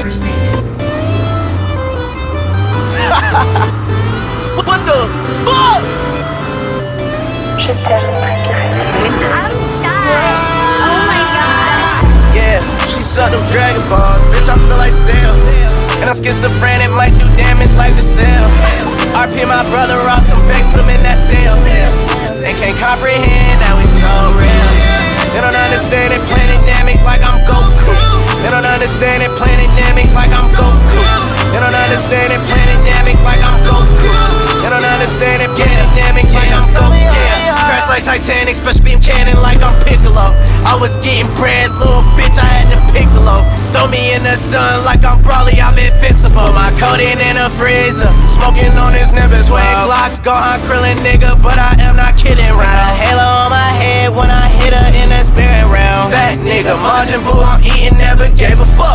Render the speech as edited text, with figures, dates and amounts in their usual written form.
for snakes. What the fuck? I'm shy. Oh my god. Yeah, she sucked them Dragon Balls, bitch, I feel like Cell. And I'm schizophrenic, might do damage like the cell. RP my brother off some bags, put him in that cell. They can't comprehend how it's so real. They don't understand it, playing dynamic like I'm Goku. They don't understand it, playing dynamic like I'm Goku. They don't understand it, playing dynamic like I'm Goku. They don't understand it, playing dynamic like I'm Goku. Yeah, crash like Titanic, special beam cannon like I'm Piccolo. I was getting bread, little bitch, I had to Piccolo. Throw me in the sun like I'm Brawly, I'm invincible. My codeine in a freezer, smoking on his nimbus. When Glocks go on Krillin, nigga, but I am not kidding round. Halo on my head when I hit her in the spirit realm. That nigga, Majin Buu, I'm eating, never gave a fuck.